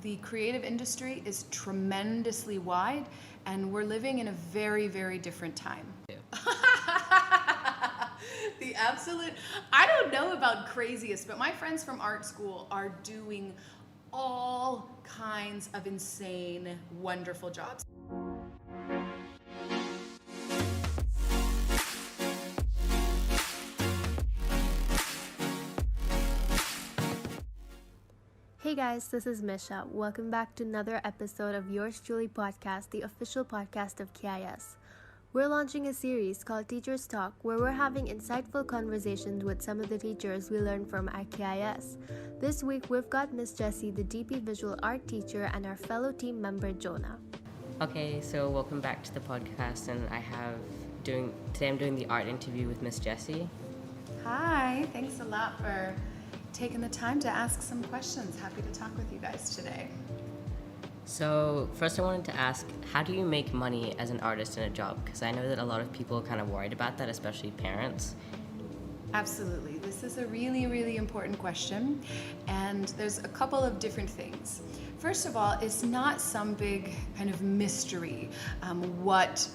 The creative industry is tremendously wide, and we're living in a very, very different time. The absolute, I don't know about craziest, but my friends from art school are doing all kinds of insane, wonderful jobs. Hey guys, this is Misha. Welcome back to another episode of Yours Truly Podcast, the official podcast of KIS. We're launching a series called Teachers Talk, where we're having insightful conversations with some of the teachers we learned from at KIS. This week, we've got Miss Jessie, the DP Visual Art teacher, and our fellow team member, Jonah. Okay, so welcome back to the podcast, and today I'm doing the art interview with Miss Jessie. Hi, thanks a lot for taking the time to ask some questions. Happy to talk with you guys today. So first I wanted to ask, how do you make money as an artist in a job? Because I know that a lot of people are kind of worried about that, especially parents. Absolutely. This is a really, really important question, and there's a couple of different things. First of all, it's not some big kind of mystery what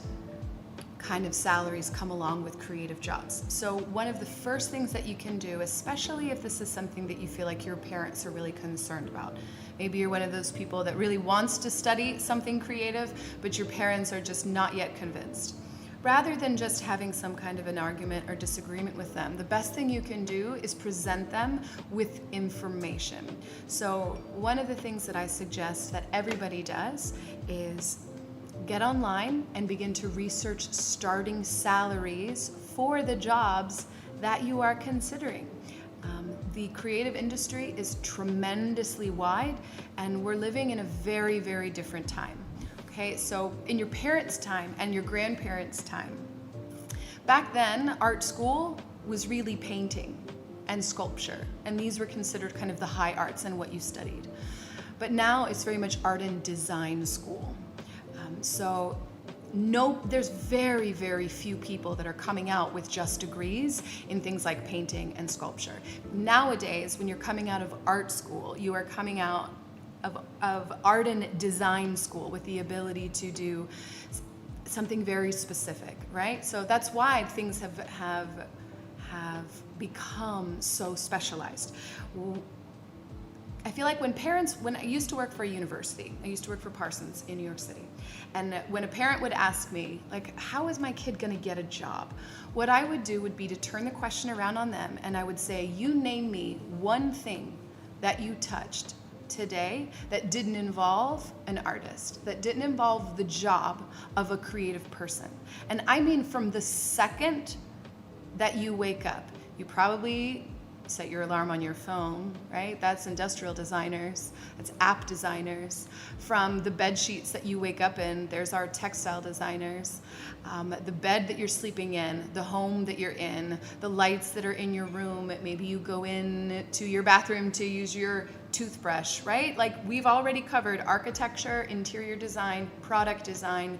kind of salaries come along with creative jobs. So one of the first things that you can do, especially if this is something that you feel like your parents are really concerned about, maybe you're one of those people that really wants to study something creative, but your parents are just not yet convinced. Rather than just having some kind of an argument or disagreement with them, the best thing you can do is present them with information. So one of the things that I suggest that everybody does is get online and begin to research starting salaries for the jobs that you are considering. The creative industry is tremendously wide, and we're living in a very, very different time. Okay, so in your parents' time and your grandparents' time, back then, art school was really painting and sculpture, and these were considered kind of the high arts and what you studied. But now it's very much art and design school. There's very, very few people that are coming out with just degrees in things like painting and sculpture. Nowadays, when you're coming out of art school, you are coming out of art and design school with the ability to do something very specific, right? So that's why things have become so specialized. I feel like when I used to work for a university, I used to work for Parsons in New York City, and when a parent would ask me, like, how is my kid gonna get a job? What I would do would be to turn the question around on them, and I would say, you name me one thing that you touched today that didn't involve an artist, that didn't involve the job of a creative person. And I mean from the second that you wake up, you probably set your alarm on your phone, right? That's industrial designers, that's app designers. From the bed sheets that you wake up in, there's our textile designers. The bed that you're sleeping in, the home that you're in, the lights that are in your room. Maybe you go in to your bathroom to use your toothbrush, right? Like, we've already covered architecture, interior design, product design,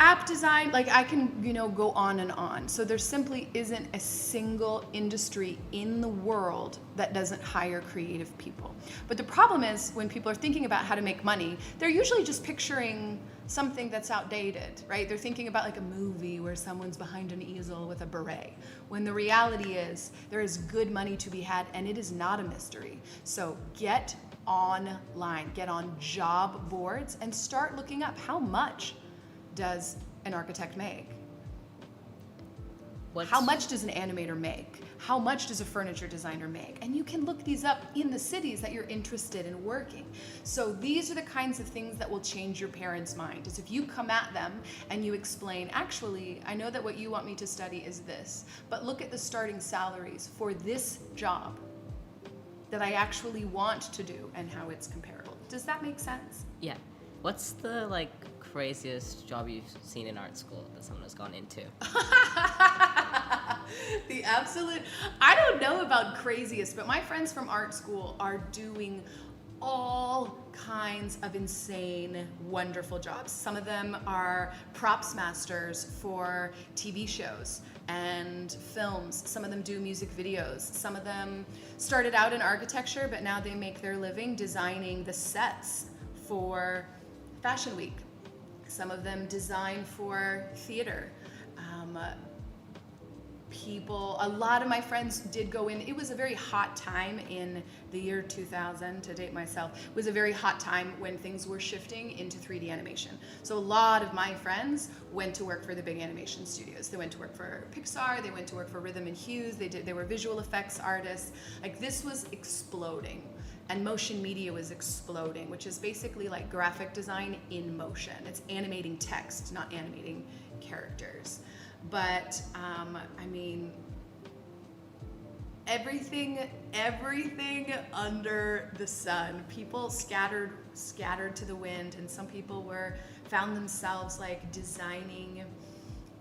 app design, like I can, go on and on. So there simply isn't a single industry in the world that doesn't hire creative people. But the problem is when people are thinking about how to make money, they're usually just picturing something that's outdated, right? They're thinking about like a movie where someone's behind an easel with a beret, when the reality is there is good money to be had, and it is not a mystery. So get online, get on job boards and start looking up how much does an architect make? How much does an animator make? How much does a furniture designer make? And you can look these up in the cities that you're interested in working. So these are the kinds of things that will change your parents' mind, is if you come at them and you explain, actually, I know that what you want me to study is this, but look at the starting salaries for this job that I actually want to do and how it's comparable. Does that make sense? Yeah. What's the craziest job you've seen in art school that someone has gone into? The absolute, I don't know about craziest, but my friends from art school are doing all kinds of insane, wonderful jobs. Some of them are props masters for TV shows, and films. Some of them do music videos. Some of them started out in architecture, but now they make their living designing the sets for Fashion Week. Some of them design for theater. A lot of my friends did go in. It was a very hot time in the year 2000, to date myself. It was a very hot time when things were shifting into 3D animation. So a lot of my friends went to work for the big animation studios. They went to work for Pixar, they went to work for Rhythm and Hues, they were visual effects artists. Like, this was exploding. And motion media was exploding, which is basically like graphic design in motion. It's animating text, not animating characters. But I mean, everything under the sun. People scattered to the wind, and some people found themselves like designing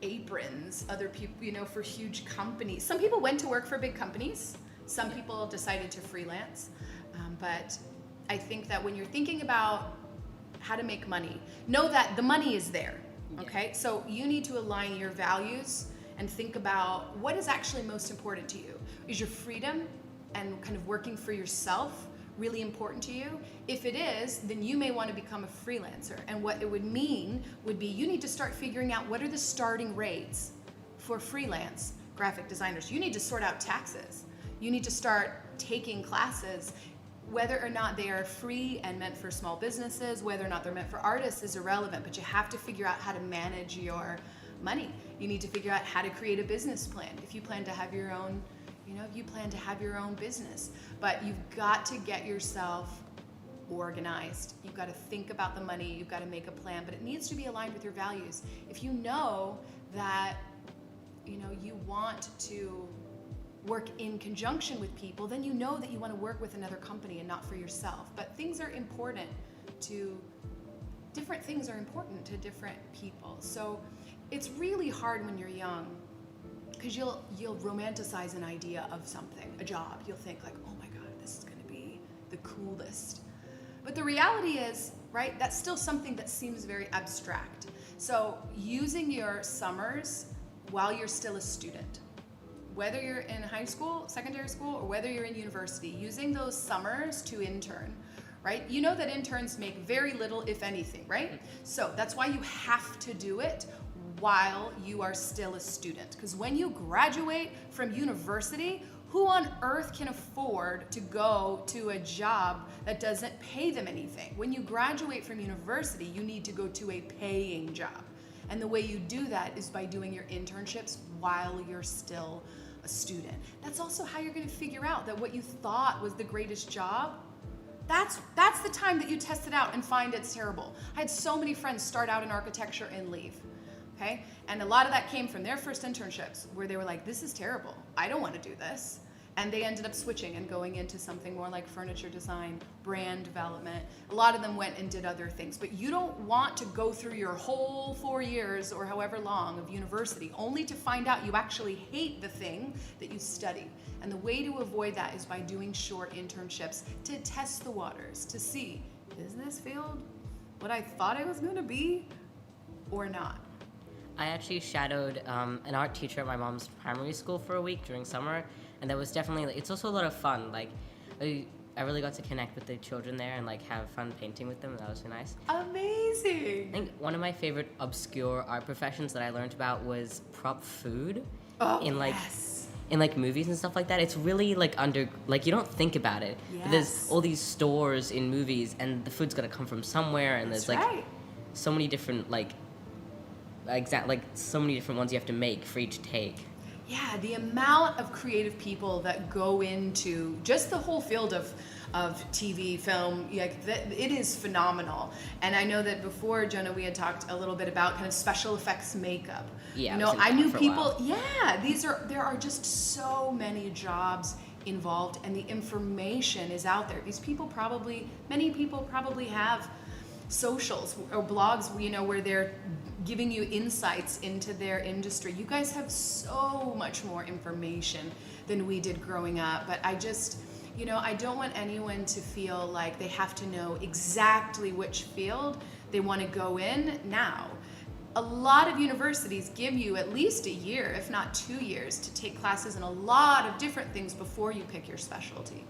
aprons. Other people, for huge companies. Some people went to work for big companies. Some people decided to freelance. But I think that when you're thinking about how to make money, know that the money is there. Okay, so you need to align your values and think about what is actually most important to you. Is your freedom and kind of working for yourself really important to you? If it is, then you may want to become a freelancer. And what it would mean would be you need to start figuring out what are the starting rates for freelance graphic designers. You need to sort out taxes. You need to start taking classes. Whether or not they are free and meant for small businesses, whether or not they're meant for artists is irrelevant, but you have to figure out how to manage your money. You need to figure out how to create a business plan. If you plan to have your own, business, but you've got to get yourself organized. You've got to think about the money, you've got to make a plan, but it needs to be aligned with your values. If you know that, you want to work in conjunction with people, then you know that you want to work with another company and not for yourself. But different things are important to different people. So it's really hard when you're young, because you'll romanticize an idea of something, a job. You'll think like, oh my God, this is going to be the coolest. But the reality is, right, that's still something that seems very abstract. So using your summers while you're still a student, whether you're in high school, secondary school, or whether you're in university, using those summers to intern, right? You know that interns make very little, if anything, right? So that's why you have to do it while you are still a student. Because when you graduate from university, who on earth can afford to go to a job that doesn't pay them anything? When you graduate from university, you need to go to a paying job. And the way you do that is by doing your internships while you're still a student. That's also how you're going to figure out that what you thought was the greatest job, that's the time that you test it out and find it's terrible. I had so many friends start out in architecture and leave. Okay? And a lot of that came from their first internships, where they were like, this is terrible. I don't want to do this. And they ended up switching and going into something more like furniture design, brand development. A lot of them went and did other things. But you don't want to go through your whole 4 years or however long of university only to find out you actually hate the thing that you studied. And the way to avoid that is by doing short internships to test the waters, to see, is this field what I thought it was going to be or not? I actually shadowed an art teacher at my mom's primary school for a week during summer, and that was definitely, it's also a lot of fun. Like, I really got to connect with the children there and like have fun painting with them, and that was really nice. Amazing! I think one of my favorite obscure art professions that I learned about was prop food. Oh, yes. In like movies and stuff like that. It's really like you don't think about it. Yes. But there's all these stores in movies, and the food's gotta come from somewhere, and there's like so many different so many different ones you have to make for each take. Yeah, the amount of creative people that go into just the whole field of TV, film, it is phenomenal. And I know that before, Jonah, we had talked a little bit about kind of special effects makeup. Yeah, I knew people. Yeah, there are just so many jobs involved, and the information is out there. Many people probably have socials or blogs, where they're giving you insights into their industry. You guys have so much more information than we did growing up, but I just, I don't want anyone to feel like they have to know exactly which field they want to go in now. a lot of universities give you at least a year, if not 2 years, to take classes in a lot of different things before you pick your specialty.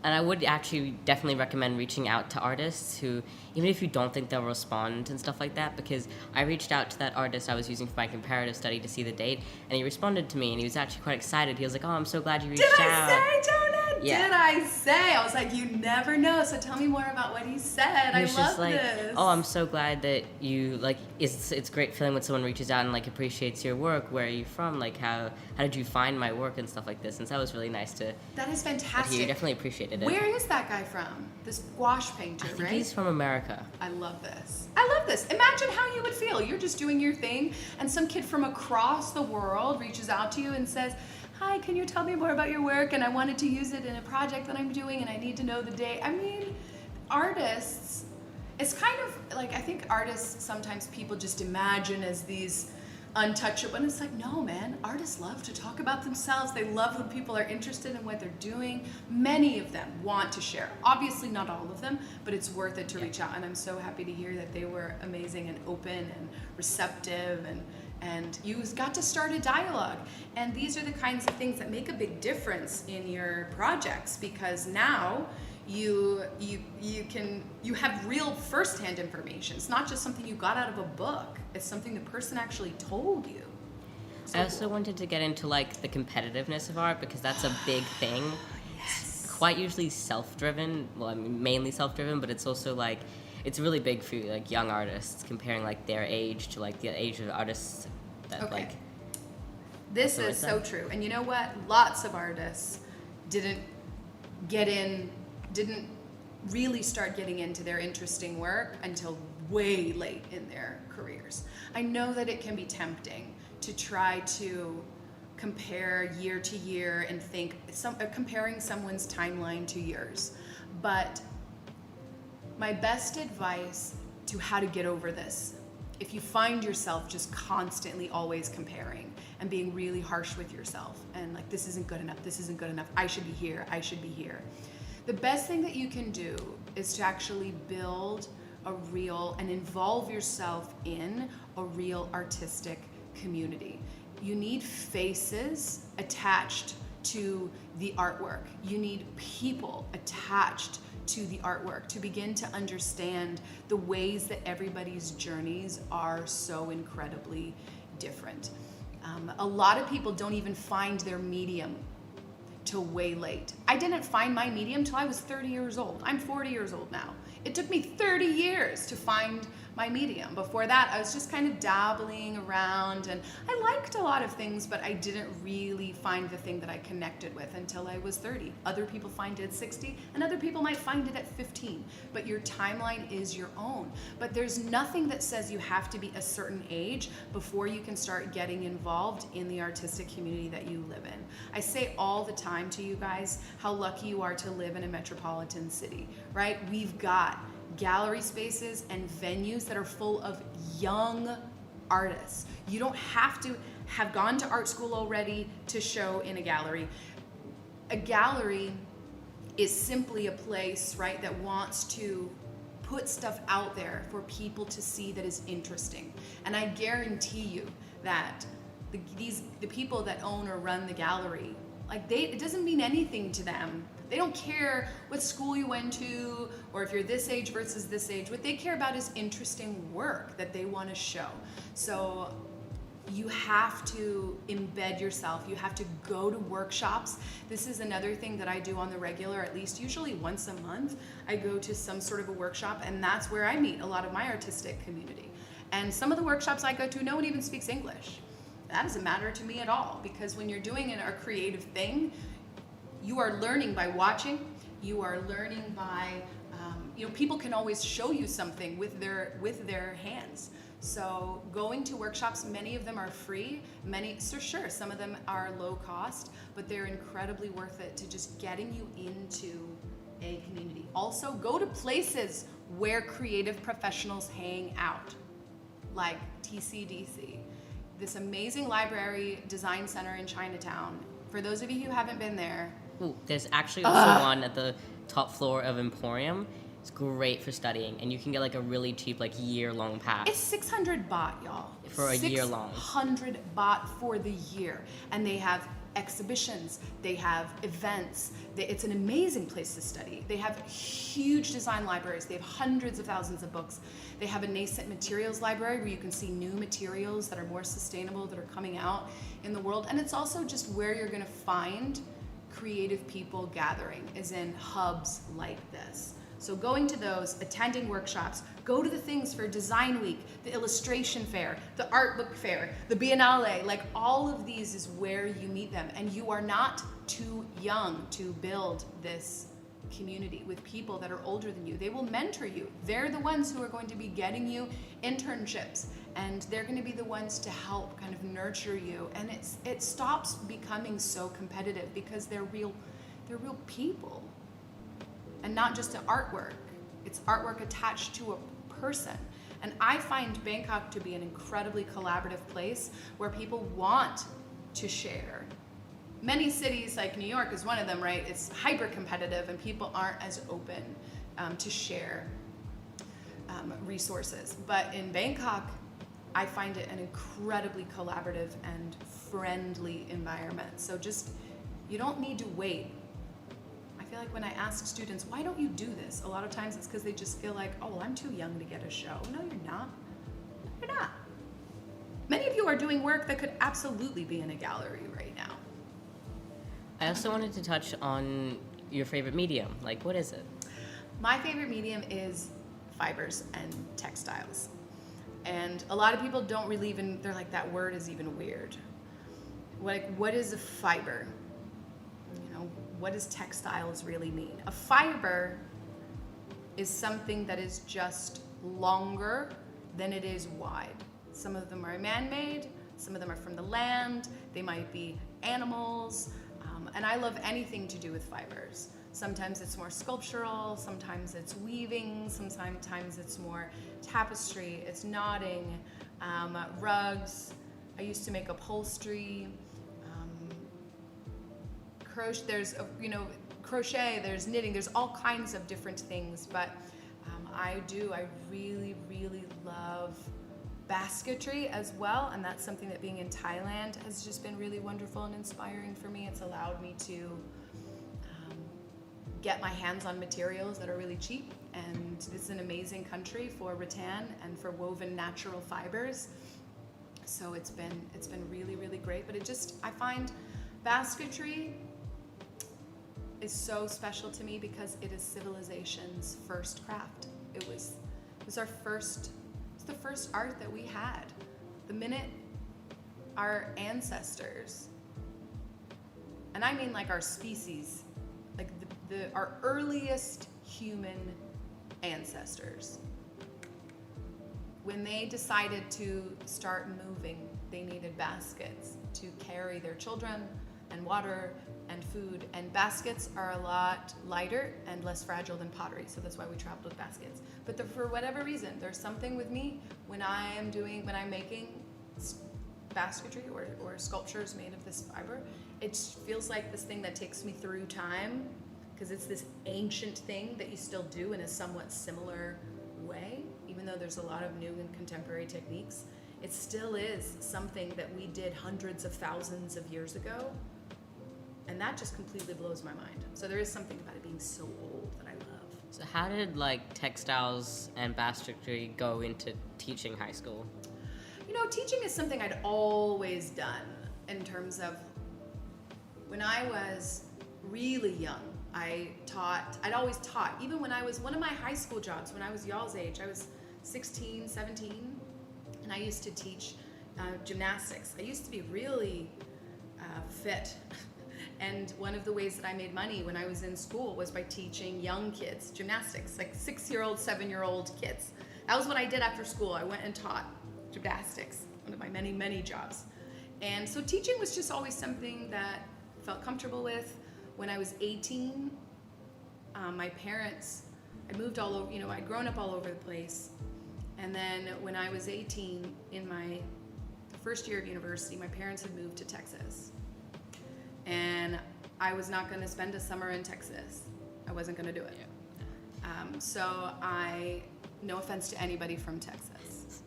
And I would actually definitely recommend reaching out to artists who, even if you don't think they'll respond and stuff like that, because I reached out to that artist I was using for my comparative study to see the date, and he responded to me, and he was actually quite excited. He was like, "Oh, I'm so glad you reached out." Did I say, Jonah? Yeah. Did I say? I was like, you never know, so tell me more about what he said. He was I just love like, this. "Oh, I'm so glad that you, like, it's great feeling when someone reaches out and, like, appreciates your work. Where are you from? Like, how did you find my work?" and stuff like this. And so that was really nice to That is hear. fantastic. He definitely appreciated it. Where is that guy from? This gouache painter, I think right? he's from America. I love this. I love this. Imagine how you would feel. You're just doing your thing, and some kid from across the world reaches out to you and says, "Hi, can you tell me more about your work? And I wanted to use it in a project that I'm doing, and I need to know the date." I mean, artists, it's kind of like, I think artists, sometimes people just imagine as these untouchable, and it's like, no, man, artists love to talk about themselves. They love when people are interested in what they're doing. Many of them want to share. Obviously not all of them, but it's worth it to reach out, and I'm so happy to hear that they were amazing and open and receptive, and you got to start a dialogue. And these are the kinds of things that make a big difference in your projects, because now you have real firsthand information. It's not just something you got out of a book. It's something the person actually told you. So I also wanted to get into, like, the competitiveness of art, because that's a big thing. Yes. It's quite usually self-driven. Well, I mean, mainly self-driven, but it's also, like, it's really big for, like, young artists, comparing, like, their age to, like, the age of artists that, Okay. like... This Something is like so that. true. And you know what? Lots of artists didn't really start getting into their interesting work until way late in their careers. I know that it can be tempting to try to compare year to year and think comparing someone's timeline to yours. But my best advice to how to get over this, if you find yourself just constantly always comparing and being really harsh with yourself and like, this isn't good enough, I should be here. The best thing that you can do is to actually build a real and involve yourself in a real artistic community. You need faces attached to the artwork. You need people attached to the artwork to begin to understand the ways that everybody's journeys are so incredibly different. A lot of people don't even find their medium till way late. I didn't find my medium till I was 30 years old. I'm 40 years old now. It took me 30 years to find my medium. Before that, I was just kind of dabbling around, and I liked a lot of things, but I didn't really find the thing that I connected with until I was 30. Other people find it at 60, and other people might find it at 15. But your timeline is your own. But there's nothing that says you have to be a certain age before you can start getting involved in the artistic community that you live in. I say all the time to you guys how lucky you are to live in a metropolitan city, right? We've got gallery spaces and venues that are full of young artists. You don't have to have gone to art school already to show in a gallery. A gallery is simply a place, right, that wants to put stuff out there for people to see that is interesting. And I guarantee you that the people that own or run the gallery, like it doesn't mean anything to them. They don't care what school you went to or if you're this age versus this age. What they care about is interesting work that they want to show. So you have to embed yourself. You have to go to workshops. This is another thing that I do on the regular, at least usually once a month. I go to some sort of a workshop, and that's where I meet a lot of my artistic community. And some of the workshops I go to, no one even speaks English. That doesn't matter to me at all, because when you're doing a creative thing, you are learning by watching. You are learning by, people can always show you something with their hands. So going to workshops, many of them are free. Sure, some of them are low cost, but they're incredibly worth it to just getting you into a community. Also, go to places where creative professionals hang out, like TCDC, this amazing library design center in Chinatown. For those of you who haven't been there, Ooh, there's actually also one at the top floor of Emporium, It's great for studying, and you can get like a really cheap like year-long pass. It's 600 baht, y'all. For a year long. 600 baht for the year. And they have exhibitions, they have events. It's an amazing place to study. They have huge design libraries. They have hundreds of thousands of books. They have a nascent materials library where you can see new materials that are more sustainable, that are coming out in the world. And it's also just where you're going to find creative people gathering, is in hubs like this. So going to those, attending workshops, go to the things for Design Week, the illustration fair, the art book fair, the Biennale, like all of these is where you meet them. And you are not too young to build this community with people that are older than you. They will mentor you. They're the ones who are going to be getting you internships, and they're going to be the ones to help kind of nurture you. And it stops becoming so competitive because they're real people. And not just an artwork. It's artwork attached to a person. And I find Bangkok to be an incredibly collaborative place where people want to share. Many cities, like New York is one of them, right? It's hyper competitive and people aren't as open to share resources. But in Bangkok, I find it an incredibly collaborative and friendly environment. So just, you don't need to wait. I feel like when I ask students, why don't you do this? A lot of times it's because they just feel like, oh, well, I'm too young to get a show. No, you're not. You're not. Many of you are doing work that could absolutely be in a gallery right now. I also wanted to touch on your favorite medium. Like, what is it? My favorite medium is fibers and textiles. And a lot of people don't really even, they're like, that word is even weird. Like, what is a fiber? What does textiles really mean? A fiber is something that is just longer than it is wide. Some of them are man-made, some of them are from the land, they might be animals, and I love anything to do with fibers. Sometimes it's more sculptural, sometimes it's weaving, sometimes it's more tapestry, it's knotting, rugs. I used to make upholstery. Crochet, there's knitting, there's all kinds of different things, but I really, really love basketry as well, and that's something that being in Thailand has just been really wonderful and inspiring for me. It's allowed me to get my hands on materials that are really cheap, and it's an amazing country for rattan and for woven natural fibers. So it's been really, really great, but I find basketry is so special to me because it is civilization's first craft. It was the first art that we had. The minute our ancestors, and I mean like our species, like our earliest human ancestors, when they decided to start moving, they needed baskets to carry their children and water and food, and baskets are a lot lighter and less fragile than pottery, so that's why we traveled with baskets. But for whatever reason, there's something with me when I'm making basketry or sculptures made of this fiber, it feels like this thing that takes me through time, because it's this ancient thing that you still do in a somewhat similar way, even though there's a lot of new and contemporary techniques. It still is something that we did hundreds of thousands of years ago. And that just completely blows my mind. So there is something about it being so old that I love. So how did like textiles and basketry go into teaching high school? Teaching is something I'd always done in terms of when I was really young. I'd always taught. Even when I was, one of my high school jobs, when I was y'all's age, I was 16, 17, and I used to teach gymnastics. I used to be really fit. And one of the ways that I made money when I was in school was by teaching young kids gymnastics, like 6-year-old, 7-year-old kids. That was what I did after school. I went and taught gymnastics, one of my many, many jobs. And so teaching was just always something that I felt comfortable with. When I was 18, my parents, I moved all over, I'd grown up all over the place. And then when I was 18, in my first year of university, my parents had moved to Texas. And I was not going to spend a summer in Texas. I wasn't going to do it. No offense to anybody from Texas.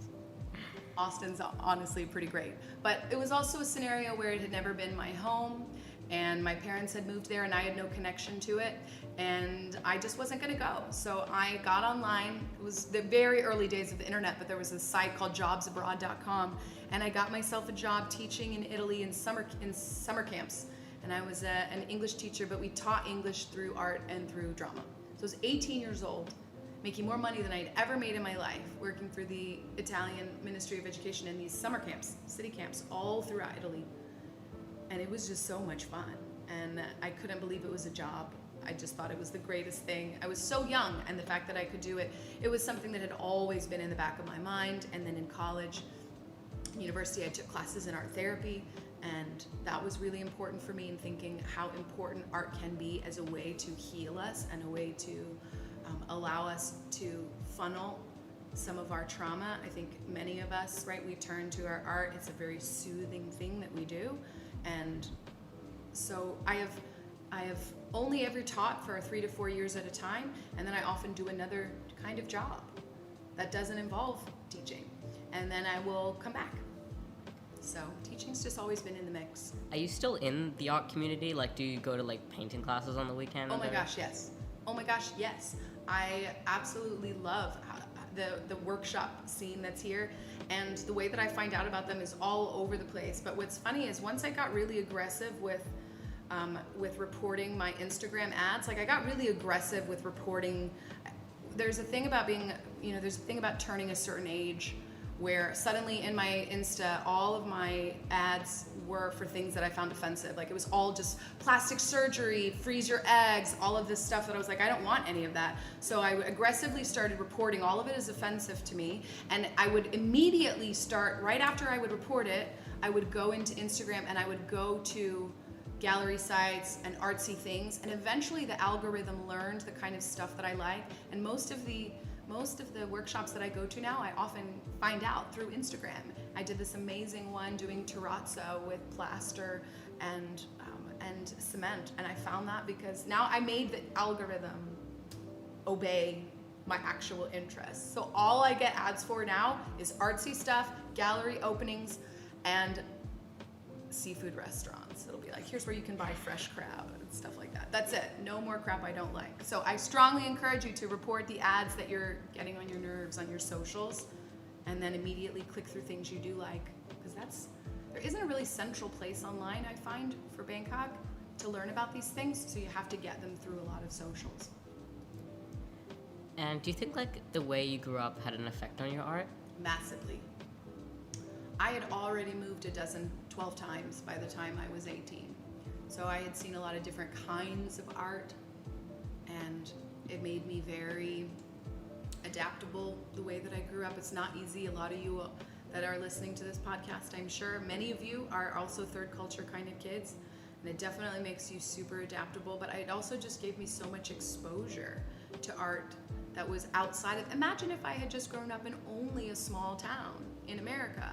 Austin's honestly pretty great. But it was also a scenario where it had never been my home, and my parents had moved there and I had no connection to it, and I just wasn't gonna go. So I got online. It was the very early days of the internet, but there was a site called jobsabroad.com, and I got myself a job teaching in Italy in summer camps. And I was an English teacher, but we taught English through art and through drama. So I was 18 years old, making more money than I'd ever made in my life, working for the Italian Ministry of Education in these summer camps, city camps, all throughout Italy. And it was just so much fun. And I couldn't believe it was a job. I just thought it was the greatest thing. I was so young, and the fact that I could do it, it was something that had always been in the back of my mind. And then in college, university, I took classes in art therapy, and that was really important for me in thinking how important art can be as a way to heal us and a way to allow us to funnel some of our trauma. I think many of us, right, we turn to our art. It's a very soothing thing that we do. And so I have only ever taught for 3 to 4 years at a time, and then I often do another kind of job that doesn't involve teaching, and then I will come back. So teaching's just always been in the mix. Are you still in the art community? Like, do you go to like painting classes on the weekend? Oh my gosh, yes. Oh my gosh, yes. I absolutely love the workshop scene that's here, and the way that I find out about them is all over the place. But what's funny is once I got really aggressive with reporting my Instagram ads, like I got really aggressive with reporting. There's a thing about turning a certain age where suddenly in my Insta, all of my ads were for things that I found offensive. Like it was all just plastic surgery, freeze your eggs, all of this stuff that I was like, I don't want any of that. So I aggressively started reporting all of it as offensive to me. And I would immediately start, right after I would report it, I would go into Instagram and I would go to gallery sites and artsy things. And eventually the algorithm learned the kind of stuff that I like. And most of the workshops that I go to now, I often find out through Instagram. I did this amazing one doing terrazzo with plaster and cement, and I found that because now I made the algorithm obey my actual interests. So all I get ads for now is artsy stuff, gallery openings, and seafood restaurants. It'll be like, here's where you can buy fresh crab and stuff like that. That's it. No more crap I don't like. So I strongly encourage you to report the ads that you're getting on your nerves on your socials, and then immediately click through things you do like, because there isn't a really central place online, I find, for Bangkok to learn about these things, so you have to get them through a lot of socials. And do you think like the way you grew up had an effect on your art? Massively. I had already moved 12 times by the time I was 18. So I had seen a lot of different kinds of art, and it made me very adaptable the way that I grew up. It's not easy. A lot of you that are listening to this podcast, I'm sure many of you are also third culture kind of kids, and it definitely makes you super adaptable, but it also just gave me so much exposure to art that was outside of, imagine if I had just grown up in only a small town in America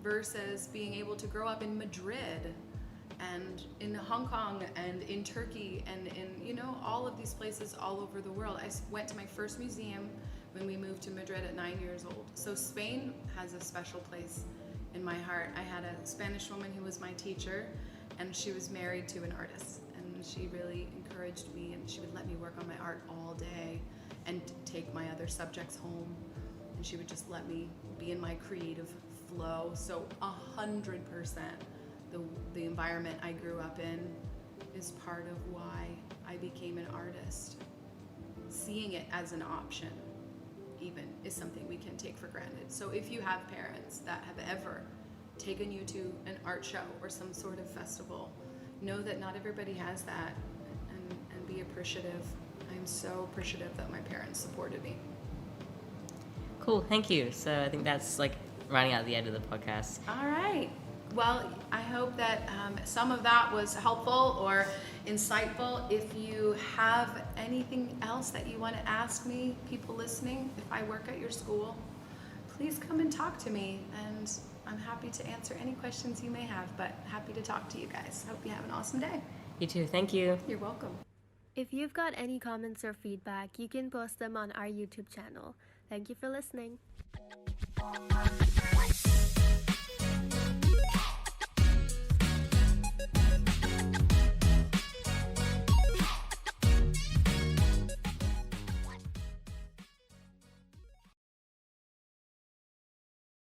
versus being able to grow up in Madrid and in Hong Kong and in Turkey and in, all of these places all over the world. I went to my first museum when we moved to Madrid at 9 years old. So Spain has a special place in my heart. I had a Spanish woman who was my teacher, and she was married to an artist, and she really encouraged me, and she would let me work on my art all day and take my other subjects home, and she would just let me be in my creative flow. So 100% the environment I grew up in is part of why I became an artist. Seeing it as an option even is something we can take for granted. So if you have parents that have ever taken you to an art show or some sort of festival, know that not everybody has that, and be appreciative. I'm so appreciative that my parents supported me. Cool, thank you. So I think that's like running out the end of the podcast. All right. Well, I hope that some of that was helpful or insightful. If you have anything else that you want to ask me, people listening, if I work at your school, please come and talk to me, and I'm happy to answer any questions you may have, but happy to talk to you guys. Hope you have an awesome day. You too, thank you. You're welcome. If you've got any comments or feedback, you can post them on our YouTube channel. Thank you for listening.